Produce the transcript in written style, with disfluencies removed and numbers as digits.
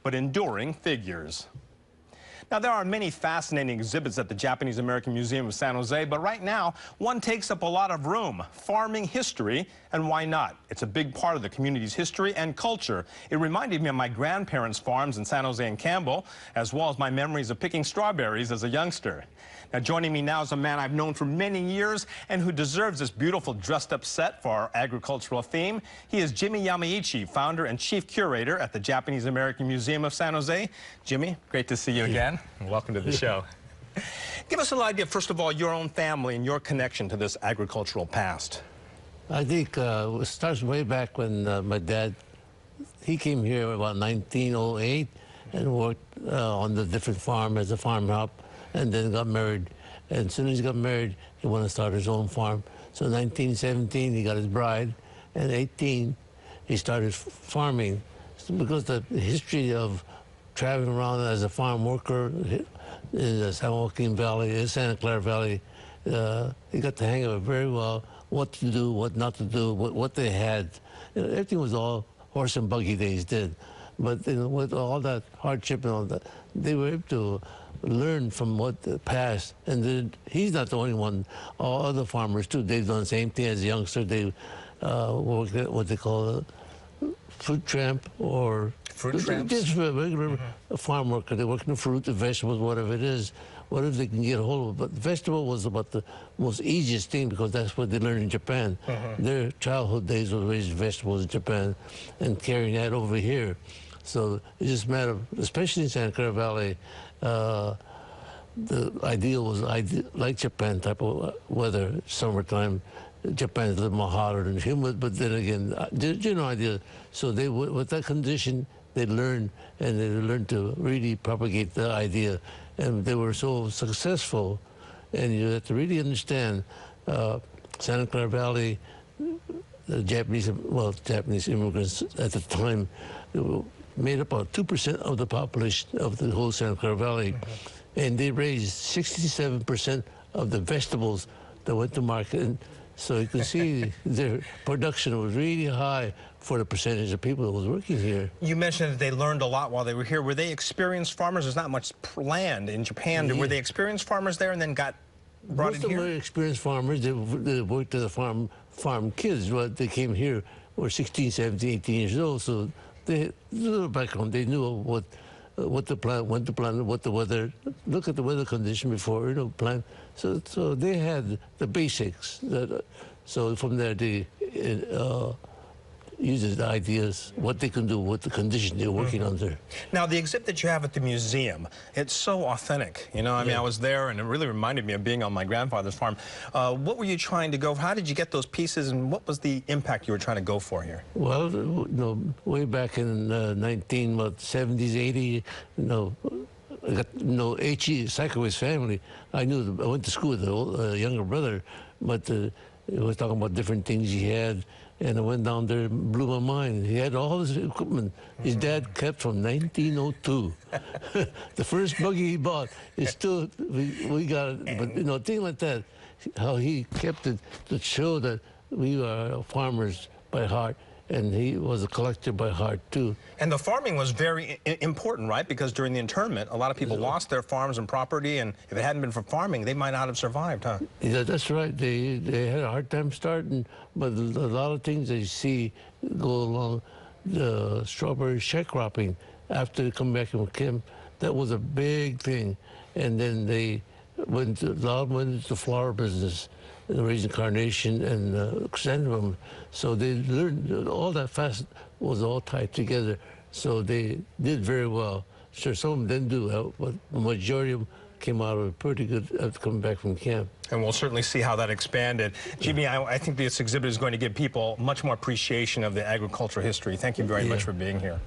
but enduring figures. Now, there are many fascinating exhibits at the Japanese American Museum of San Jose, but right now, one takes up a lot of room: farming history, and why not? It's a big part of the community's history and culture. It reminded me of my grandparents' farms in San Jose and Campbell, as well as my memories of picking strawberries as a youngster. Now, joining me now is a man I've known for many years and who deserves this beautiful dressed-up set for our agricultural theme. He is Jimi Yamaichi, founder and chief curator at the Japanese American Museum of San Jose. Jimmy, great to see you again, and welcome to the show. Give us a little idea, first of all, your own family and your connection to this agricultural past. I think it starts way back when my dad, he came here about 1908 and worked on the different farm as a farm help, and then got married. And as soon as he got married, he wanted to start his own farm. So in 1917, he got his bride, and 18, he started farming. So because the history of traveling around as a farm worker in the San Joaquin Valley, Santa Clara Valley, he got the hang of it very well, what to do, what not to do, what they had. You know, everything was all horse and buggy days then. But you know, with all that hardship and all that, they were able to learn from what the past. And then he's not the only one. All other farmers too, they've done the same thing as a youngster. They worked at what they call a fruit tramp, or fruit tramps? Just a regular farm worker. They work in the fruit, the vegetables, whatever it is, whatever they can get a hold of. But vegetable was about the most easiest thing because that's what they learned in Japan. Their childhood days was raising vegetables in Japan and carrying that over here. So it just matter of, especially in Santa Clara Valley, the ideal was like Japan type of weather, summertime. Japan is a little more hotter and humid, but then again, general idea. So they, with that condition, they learned, and they learned to really propagate the idea. And they were so successful, and you have to really understand Santa Clara Valley, the Japanese immigrants at the time made up about 2% of the population of the whole Santa Clara Valley, and they raised 67% of the vegetables that went to market. And so you can see their production was really high for the percentage of people that was working here. You mentioned that they learned a lot while they were here. Were they experienced farmers? There's not much land in Japan. Yeah. Were they experienced farmers there and then got brought in here? Most of them were experienced farmers. They worked as a farm kids. But they came here were 16, 17, 18 years old. So they had a little background. They knew what to plant, when to plant, what the weather. Look at the weather condition before plant. So they had the basics. So from there they uses the ideas, what they can do, what the condition they're working under. Now, the exhibit that you have at the museum, it's so authentic. You know, I mean, I was there, and it really reminded me of being on my grandfather's farm. What were you trying to go for? How did you get those pieces, and what was the impact you were trying to go for here? Well, you know, way back in 1970s, 80s, you know, I got H.E. Sakaway's family. I went to school with a younger brother, but he was talking about different things he had. And I went down there and blew my mind. He had all his equipment his dad kept from 1902. The first buggy he bought is still, we got it. But, you know, things like that, how he kept it to show that we are farmers by heart. And he was a collector by heart, too. And the farming was very important, right? Because during the internment, a lot of people lost their farms and property, and if it hadn't been for farming, they might not have survived, huh? Yeah, that's right. They had a hard time starting, but a lot of things that you see go along. The strawberry sharecropping, after they come back from camp, that was a big thing. And then they went into the flower business, raising carnation and chrysanthemum. So they learned all that fast was all tied together. So they did very well. Sure, some of them didn't do well, but the majority of them came out of it pretty good after coming back from camp. And we'll certainly see how that expanded. Jimmy, I think this exhibit is going to give people much more appreciation of the agricultural history. Thank you very much for being here.